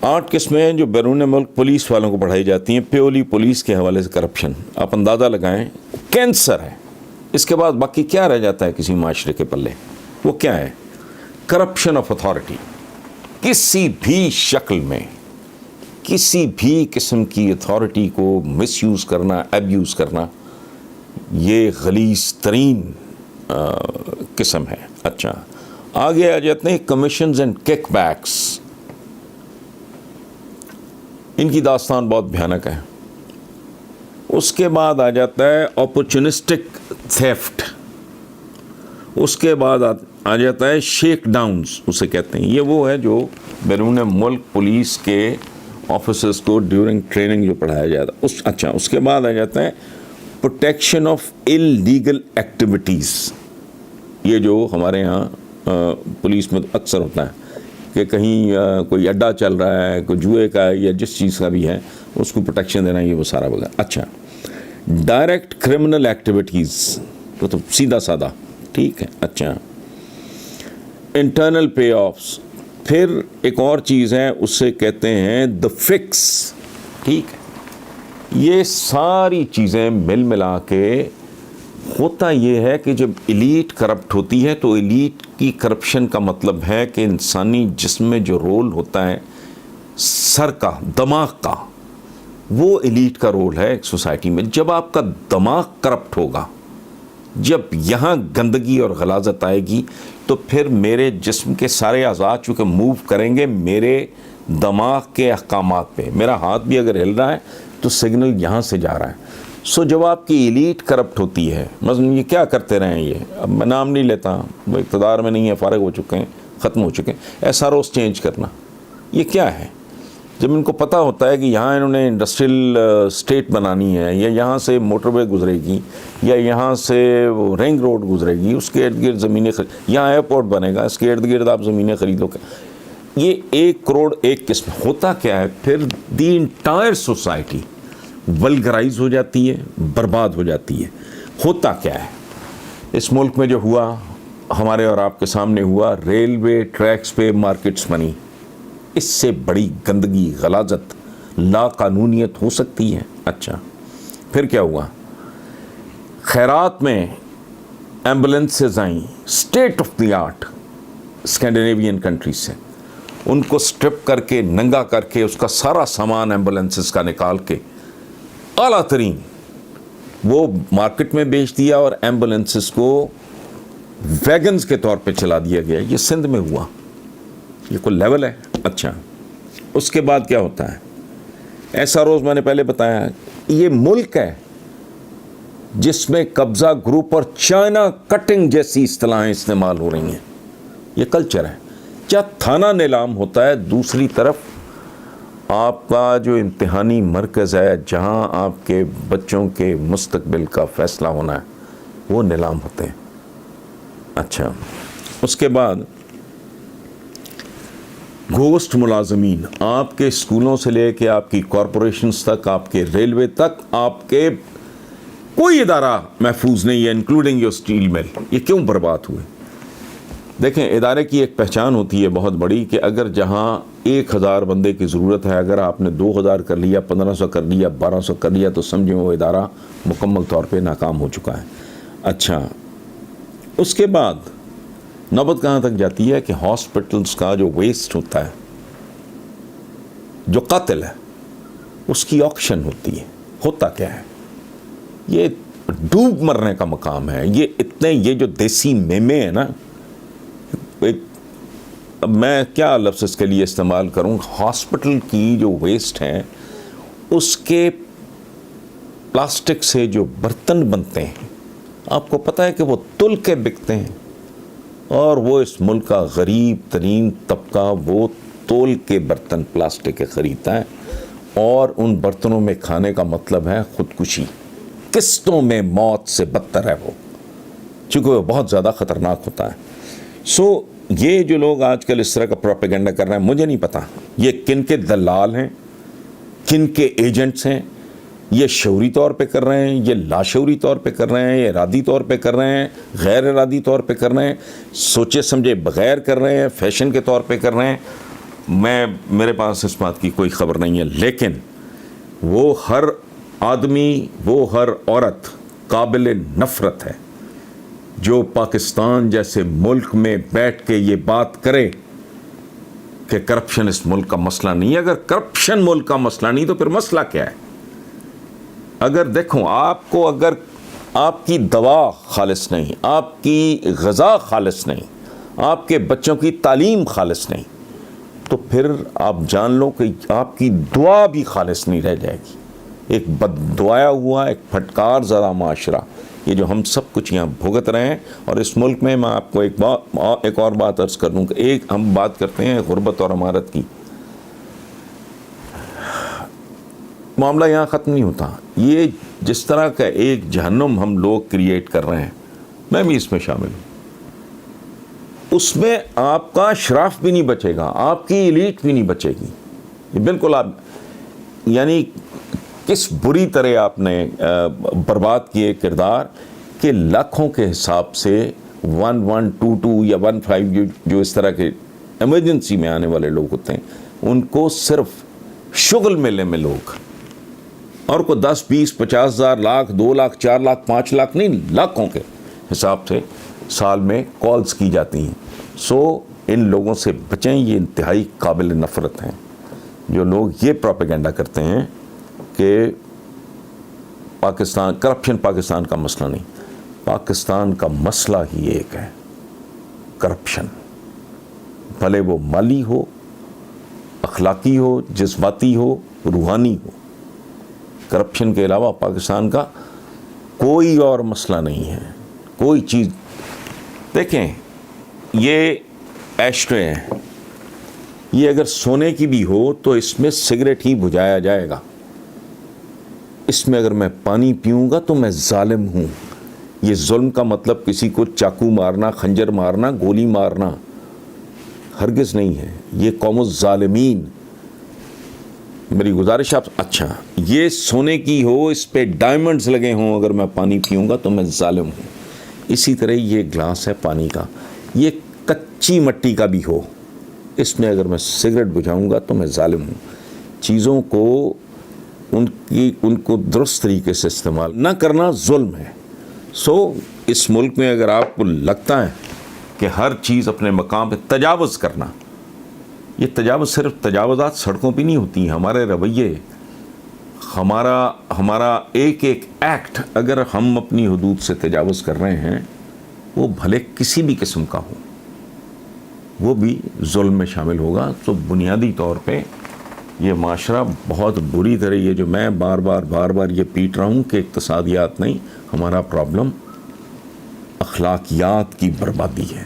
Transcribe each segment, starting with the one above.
8 قسمیں جو بیرون ملک پولیس والوں کو پڑھائی جاتی ہیں پیولی پولیس کے حوالے سے کرپشن. آپ اندازہ لگائیں کینسر ہے. اس کے بعد باقی کیا رہ جاتا ہے کسی معاشرے کے پلے؟ وہ کیا ہے؟ Corruption of authority. کسی بھی شکل میں کسی بھی قسم کی اتھارٹی کو مس یوز کرنا، ایبیوز کرنا، یہ غلیظ ترین قسم ہے. اچھا آگے آ جاتے ہیں کمیشنز اینڈ کک بیکس. ان کی داستان بہت بھیانک ہے. اس کے بعد آ جاتا ہے اپورچونسٹک تھیفٹ. اس کے بعد آ جاتا ہے شیک ڈاؤنز اسے کہتے ہیں. یہ وہ ہے جو بیرون ملک پولیس کے آفیسرز کو ڈیورنگ ٹریننگ جو پڑھایا جاتا ہے. اچھا اس کے بعد آ جاتا ہے پروٹیکشن آف اللیگل ایکٹیویٹیز. یہ جو ہمارے ہاں پولیس میں اکثر ہوتا ہے کہ کہیں کوئی اڈا چل رہا ہے، کوئی جوئے کا ہے یا جس چیز کا بھی ہے، اس کو پروٹیکشن دینا، یہ وہ سارا وغیرہ. اچھا ڈائریکٹ کرمنل ایکٹیویٹیز تو سیدھا سادہ ٹھیک ہے. اچھا انٹرنل پے آفس. پھر ایک اور چیز ہے اسے کہتے ہیں دا فکس. ٹھیک ہے. یہ ساری چیزیں مل ملا کے ہوتا یہ ہے کہ جب ایلیٹ کرپٹ ہوتی ہے تو ایلیٹ کی کرپشن کا مطلب ہے کہ انسانی جسم میں جو رول ہوتا ہے سر کا، دماغ کا، وہ ایلیٹ کا رول ہے ایک سوسائٹی میں. جب آپ کا دماغ کرپٹ ہوگا، جب یہاں گندگی اور غلاظت آئے گی، تو پھر میرے جسم کے سارے اعضاء چونکہ موو کریں گے میرے دماغ کے احکامات پہ. میرا ہاتھ بھی اگر ہل رہا ہے تو سگنل یہاں سے جا رہا ہے. سو جب آپ کی ایلیٹ کرپٹ ہوتی ہے، مثلا یہ کیا کرتے رہے ہیں، یہ اب میں نام نہیں لیتا، وہ اقتدار میں نہیں ہے، فارغ ہو چکے ہیں، ختم ہو چکے ہیں. ایس آر اوز چینج کرنا، یہ کیا ہے؟ جب ان کو پتہ ہوتا ہے کہ یہاں انہوں نے انڈسٹریل اسٹیٹ بنانی ہے، یا یہاں سے موٹر وے گزرے گی، یا یہاں سے رنگ روڈ گزرے گی، اس کے ارد گرد زمینیں یہاں ایئرپورٹ بنے گا، اس کے ارد گرد آپ زمینیں خریدو. یہ 1 کروڑ ایک قسم. ہوتا کیا ہے پھر؟ دی انٹائر سوسائٹی ولگرائز ہو جاتی ہے، برباد ہو جاتی ہے. ہوتا کیا ہے اس ملک میں جو ہوا، ہمارے اور آپ کے سامنے ہوا، ریلوے ٹریکس پہ مارکیٹس بنی. اس سے بڑی گندگی، غلاظت، لا قانونیت ہو سکتی ہے؟ اچھا پھر کیا ہوا؟ خیرات میں ایمبولینسز آئیں state of the art Scandinavian countries سے. ان کو سٹرپ کر کے، ننگا کر کے، اس کا سارا سامان ایمبولینسز کا نکال کے اعلیٰ ترین وہ مارکیٹ میں بیچ دیا، اور ایمبولینسز کو ویگنز کے طور پہ چلا دیا گیا. یہ سندھ میں ہوا. یہ کوئی لیول ہے. اچھا اس کے بعد کیا ہوتا ہے؟ ایسا روز میں نے پہلے بتایا، یہ ملک ہے جس میں قبضہ گروپ اور چائنا کٹنگ جیسی اصطلاحیں استعمال ہو رہی ہیں. یہ کلچر ہے. کیا تھانہ نیلام ہوتا ہے، دوسری طرف آپ کا جو امتحانی مرکز ہے جہاں آپ کے بچوں کے مستقبل کا فیصلہ ہونا ہے، وہ نیلام ہوتے ہیں. اچھا اس کے بعد گھوسٹ ملازمین. آپ کے اسکولوں سے لے کے آپ کی کارپوریشنز تک، آپ کے ریلوے تک، آپ کے کوئی ادارہ محفوظ نہیں ہے، انکلوڈنگ یور اسٹیل مل. یہ کیوں برباد ہوئے؟ دیکھیں ادارے کی ایک پہچان ہوتی ہے بہت بڑی کہ اگر جہاں 1000 بندے کی ضرورت ہے، اگر آپ نے 2000 کر لیا، 1500 کر لیا، 1200 کر لیا، تو سمجھیں وہ ادارہ مکمل طور پہ ناکام ہو چکا ہے. اچھا اس کے بعد نوبت کہاں تک جاتی ہے کہ ہاسپٹلس کا جو ویسٹ ہوتا ہے، جو قاتل ہے، اس کی آکشن ہوتی ہے. ہوتا کیا ہے؟ یہ ڈوب مرنے کا مقام ہے. یہ جو دیسی میمے ہیں نا، میں کیا لفظ اس کے لیے استعمال کروں، ہاسپٹل کی جو ویسٹ ہے اس کے پلاسٹک سے جو برتن بنتے ہیں، آپ کو پتہ ہے کہ وہ تل کے بکتے ہیں، اور وہ اس ملک کا غریب ترین طبقہ وہ تول کے برتن پلاسٹک کے خریدتا ہے، اور ان برتنوں میں کھانے کا مطلب ہے خودکشی. قسطوں میں موت سے بدتر ہے وہ، چونکہ وہ بہت زیادہ خطرناک ہوتا ہے. سو یہ جو لوگ آج کل اس طرح کا پروپیگنڈا کر رہے ہیں، مجھے نہیں پتا یہ کن کے دلال ہیں، کن کے ایجنٹس ہیں. یہ شعوری طور پہ کر رہے ہیں، یہ لاشعوری طور پہ کر رہے ہیں، یہ ارادی طور پہ کر رہے ہیں، غیر ارادی طور پہ کر رہے ہیں، سوچے سمجھے بغیر کر رہے ہیں، فیشن کے طور پہ کر رہے ہیں. میرے پاس اس بات کی کوئی خبر نہیں ہے، لیکن وہ ہر آدمی، وہ ہر عورت قابل نفرت ہے جو پاکستان جیسے ملک میں بیٹھ کے یہ بات کرے کہ کرپشن اس ملک کا مسئلہ نہیں ہے۔ اگر کرپشن ملک کا مسئلہ نہیں تو پھر مسئلہ کیا ہے؟ اگر دیکھو آپ کو، اگر آپ کی دوا خالص نہیں، آپ کی غذا خالص نہیں، آپ کے بچوں کی تعلیم خالص نہیں، تو پھر آپ جان لو کہ آپ کی دعا بھی خالص نہیں رہ جائے گی۔ ایک بد دعایا ہوا، ایک پھٹکار زدہ معاشرہ، یہ جو ہم سب کچھ یہاں بھگت رہے ہیں۔ اور اس ملک میں آپ کو ایک اور بات عرض کر دوں کہ ایک ہم بات کرتے ہیں غربت اور امارت کی، معاملہ یہاں ختم نہیں ہوتا۔ یہ جس طرح کا ایک جہنم ہم لوگ کریٹ کر رہے ہیں، میں بھی اس میں شامل ہوں، اس میں آپ کا شراف بھی نہیں بچے گا، آپ کی ایلیٹ بھی نہیں بچے گی۔ یہ بالکل آپ، یعنی کس بری طرح آپ نے برباد کیے کردار کہ لاکھوں کے حساب سے 1122 یا 15 جو اس طرح کے ایمرجنسی میں آنے والے لوگ ہوتے ہیں، ان کو صرف شغل ملنے میں لوگ، اور کو 10 20 50 ہزار، لاکھ، 2 لاکھ، 4 لاکھ، 5 لاکھ نہیں، لاکھوں کے حساب سے سال میں کالز کی جاتی ہیں۔ سو ان لوگوں سے بچیں، یہ انتہائی قابل نفرت ہیں جو لوگ یہ پروپیگنڈا کرتے ہیں کہ پاکستان، کرپشن پاکستان کا مسئلہ نہیں۔ پاکستان کا مسئلہ ہی ایک ہے، کرپشن، بھلے وہ مالی ہو، اخلاقی ہو، جذباتی ہو، روحانی ہو۔ کرپشن کے علاوہ پاکستان کا کوئی اور مسئلہ نہیں ہے، کوئی چیز۔ دیکھیں یہ ایشٹرے ہیں، یہ اگر سونے کی بھی ہو تو اس میں سگریٹ ہی بجھایا جائے گا۔ اس میں اگر میں پانی پیوں گا تو میں ظالم ہوں۔ یہ ظلم کا مطلب کسی کو چاقو مارنا، خنجر مارنا، گولی مارنا ہرگز نہیں ہے۔ یہ قوم الظالمین۔ میری گزارش آپ، اچھا یہ سونے کی ہو، اس پہ ڈائمنڈز لگے ہوں، اگر میں پانی پیوں گا تو میں ظالم ہوں۔ اسی طرح یہ گلاس ہے پانی کا، یہ کچی مٹی کا بھی ہو، اس میں اگر میں سگریٹ بجھاؤں گا تو میں ظالم ہوں۔ چیزوں کو ان کو درست طریقے سے استعمال نہ کرنا ظلم ہے۔ سو اس ملک میں اگر آپ کو لگتا ہے کہ ہر چیز اپنے مقام پہ تجاوز کرنا، یہ تجاوز صرف تجاوزات سڑکوں پہ نہیں ہوتی ہیں، ہمارے رویے، ہمارا ایک ایکٹ اگر ہم اپنی حدود سے تجاوز کر رہے ہیں، وہ بھلے کسی بھی قسم کا ہو، وہ بھی ظلم میں شامل ہوگا۔ تو بنیادی طور پہ یہ معاشرہ بہت بری طرح، یہ جو میں بار بار یہ پیٹ رہا ہوں کہ اقتصادیات نہیں، ہمارا پرابلم اخلاقیات کی بربادی ہے،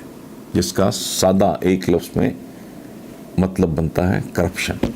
جس کا سادہ ایک لفظ میں مطلب بنتا ہے کرپشن۔